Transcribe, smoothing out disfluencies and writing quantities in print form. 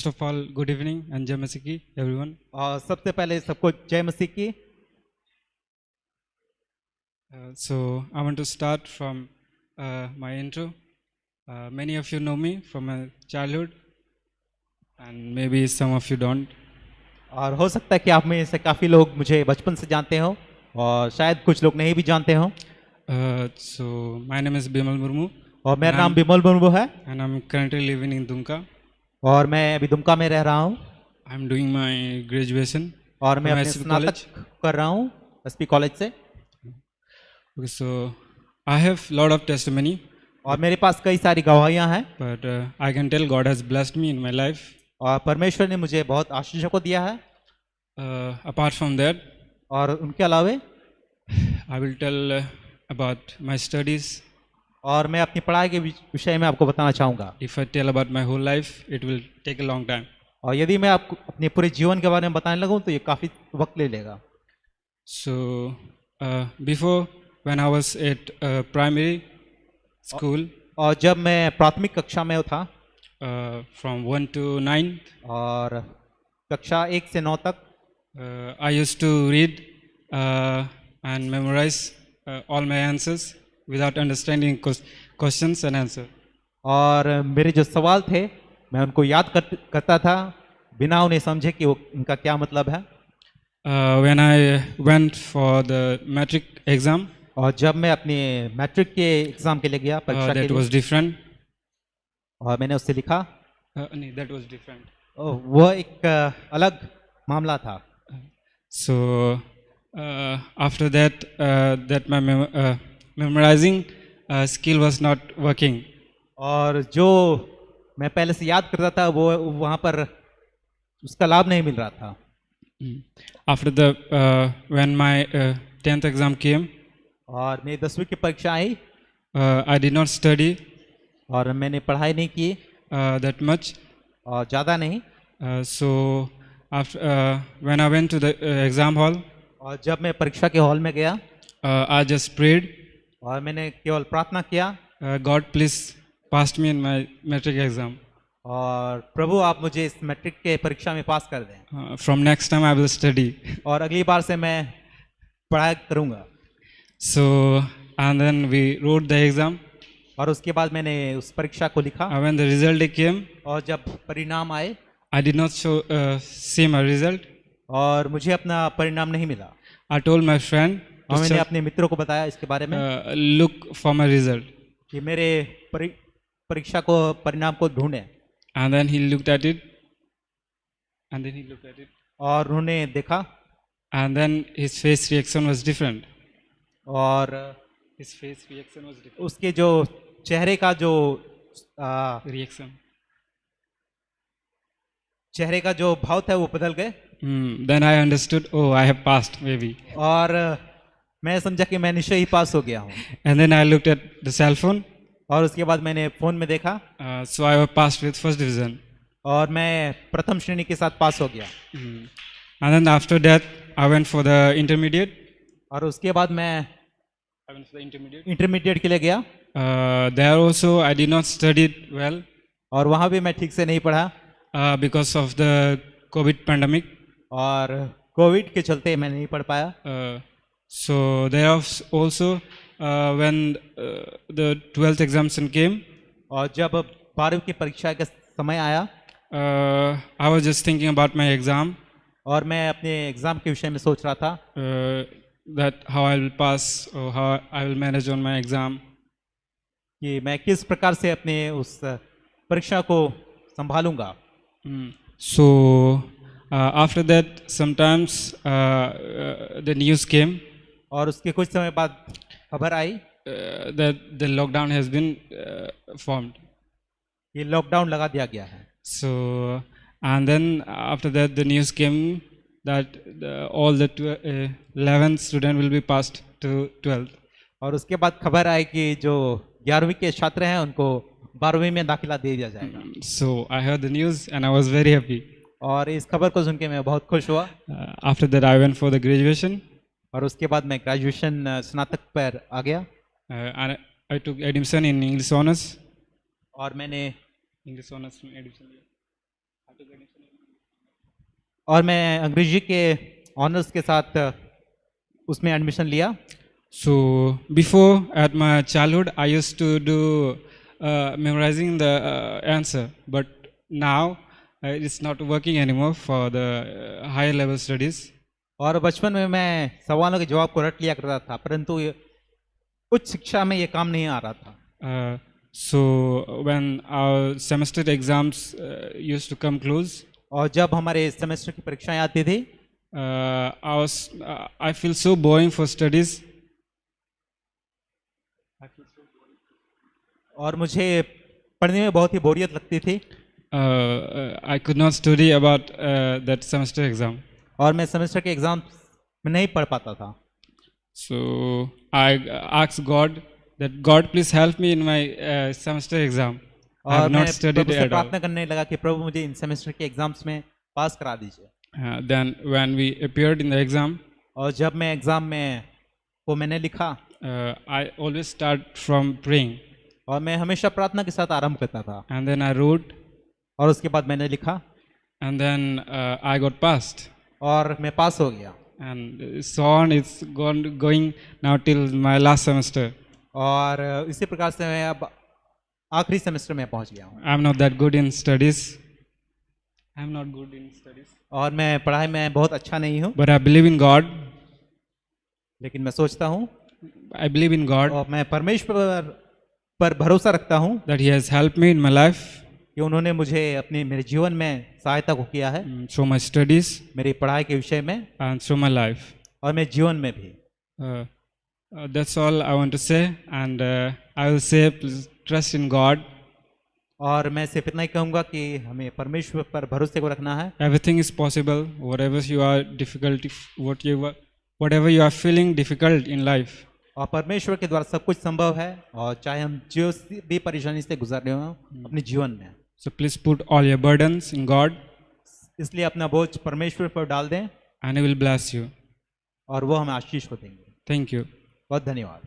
First of all, good evening and Jai Masihi ki, everyone. सबसे पहले सबको जय मसीह की। So I want to start from my intro. Many of you know me from my childhood, and maybe some of you don't. और हो सकता है कि आप में से काफ़ी लोग मुझे बचपन से जानते हो और शायद कुछ लोग नहीं भी जानते हो। So my name is Bimal Murmu, और मेरा नाम बिमल मुर्मू है and I'm currently living in Dumka. और मैं अभी दुमका में रह रहा हूँ I'm doing my graduation और मैं from अपने SP स्नातक college. कर रहा हूँ एसपी कॉलेज से। Okay, so I have lot of testimony, और मेरे पास कई सारी गवाहियाँ हैं but I can tell God has blessed me in my life. और परमेश्वर ने मुझे बहुत आशीषों को दिया है। Apart from that, और उनके अलावे I will tell about my studies. और मैं अपनी पढ़ाई के विषय में आपको बताना चाहूँगा। If I tell about my whole life, it will take a long time. और यदि मैं आपको अपने पूरे जीवन के बारे में बताने लगूँ तो ये काफ़ी वक्त ले लेगा। So before, when I was at primary school, और जब मैं प्राथमिक कक्षा में था from 1 to 9, और कक्षा 1 से 9 तक I used to read and memorize all my answers without understanding questions and answer. और मेरे जो सवाल थे मैं उनको याद करता था बिना उन्हें समझे कि वो उनका क्या मतलब है। When I went for the matric exam, और जब मैं अपने मैट्रिक के एग्जाम के लिए गया परीक्षा के that लिए was different. और मैंने उससे लिखा No, that was different. वो एक अलग मामला था। So after that, that my memorizing skill was not working. और जो मैं पहले से याद करता था वो वहाँ पर उसका लाभ नहीं मिल रहा था। After the when my 10th exam came, और मेरी 10वीं की परीक्षा आई I did not study और मैंने पढ़ाई नहीं की that much. और ज़्यादा नहीं। So after when I went to the exam hall, और जब मैं परीक्षा के हॉल में गया I just prayed, और मैंने केवल प्रार्थना किया God please pass me in my matric exam. और प्रभु आप मुझे इस मैट्रिक के परीक्षा में पास कर दें। From next time I will study. और अगली बार से मैं पढ़ाई करूँगा। So and then we wrote the exam. और उसके बाद मैंने उस परीक्षा को लिखा। When the result came, और जब परिणाम आए I did not see my result. और मुझे अपना परिणाम नहीं मिला। I told my friend, और मैंने अपने मित्रों को बताया इसके बारे में look for my result. कि मेरे परीक्षा को परिणाम को ढूंढें। And then he looked at it. And then he looked at it. और उन्होंने देखा And then his face reaction was different. और His face reaction was different. उसके जो चेहरे का जो Reaction. चेहरे का जो भाव था वो बदल गए। Then I understood, oh, I have passed maybe. और मैं समझा कि मैं निश्चय ही पास हो गया हूँ। And then I looked at the cell phone. और उसके बाद मैंने फोन में देखा So I was passed with first division. और मैं प्रथम श्रेणी के साथ पास हो गया। And then after that I went for the intermediate. और उसके बाद मैं I went for the intermediate. Intermediate के लिए गया। There also I did not study well. और वहाँ भी मैं ठीक से नहीं पढ़ा because of the COVID pandemic. और कोविड के चलते मैं नहीं पढ़ पाया। So there was also when the 12th examination came. और जब 12वीं की परीक्षा का समय आया I was just thinking about my exam. और मैं अपने एग्जाम के विषय में सोच रहा था that how I will pass or how I will manage on my exam. कि मैं किस प्रकार से अपने उस परीक्षा को संभालूंगा। So after that sometimes the news came. और उसके कुछ समय बाद खबर आई that the lockdown has been formed. ये लॉकडाउन लगा दिया गया है। So and then after that the news came that all the 11th student will be passed to 12th. और उसके बाद खबर आई कि जो 11वीं के छात्र हैं उनको 12वीं में दाखिला दे दिया जाएगा। So I heard the news and I was very happy. और इस खबर को सुन के मैं बहुत खुश हुआ। After that I went for the graduation. और उसके बाद मैं ग्रेजुएशन स्नातक पर आ गया। And I took admission in English honors. और मैंने English honors में admission लिया। और मैं अंग्रेजी के ऑनर्स के साथ उसमें एडमिशन लिया। So before, at my childhood, I used to do memorizing the answer, but now it's not working anymore for the higher level studies. और बचपन में मैं सवालों के जवाब को रट लिया करता था, परंतु उच्च शिक्षा में ये काम नहीं आ रहा था। So when our semester exams used to come close, और जब हमारे सेमेस्टर की परीक्षाएं आती थी, I feel so boring for studies. और मुझे पढ़ने में बहुत ही बोरियत लगती थी। I could not study about that semester exam. और मैं सेमेस्टर के एग्जाम में नहीं पढ़ पाता था। So I asked God that God please help me in my semester exam. I have और मैं not studied प्रभु से at all. प्रार्थना करने लगा कि प्रभु मुझे इन सेमेस्टर के एग्जाम्स में पास करा दीजिए। Then when we appeared in the exam, और जब मैं एग्जाम में को मैंने लिखा, I always start from praying, और मैं हमेशा प्रार्थना के साथ आरंभ करता था, and then I wrote, और उसके बाद मैंने लिखा, and then I got passed. और मैं पास हो गया। And so on, it's going now till my last semester. और इसी प्रकार से मैं अब आखिरी सेमेस्टर में पहुंच गया हूँ। I'm not that good in studies. I'm not good in studies. और मैं पढ़ाई में बहुत अच्छा नहीं हूँ, But I believe in God. लेकिन मैं सोचता हूँ I believe in God और मैं परमेश्वर पर भरोसा रखता हूँ that He has helped me in my life कि उन्होंने मुझे मेरे जीवन में सहायता को किया है, through my studies मेरी पढ़ाई के विषय में and through my life. और मेरे जीवन में भी। That's all I want to say, and I will say, please trust in God. और मैं सिर्फ इतना ही कहूँगा कि हमें परमेश्वर पर भरोसे को रखना है। Everything is possible. Whatever you are difficulty, whatever you are feeling difficult in life, और परमेश्वर के द्वारा सब कुछ संभव है, और चाहे हम जो भी परेशानी से गुजर रहे हो अपने जीवन में, so please put all your burdens in God, इसलिए अपना बोझ परमेश्वर पर डाल दें, and He will bless you. और वो हमें आशीष को देंगे। Thank you. बहुत धन्यवाद।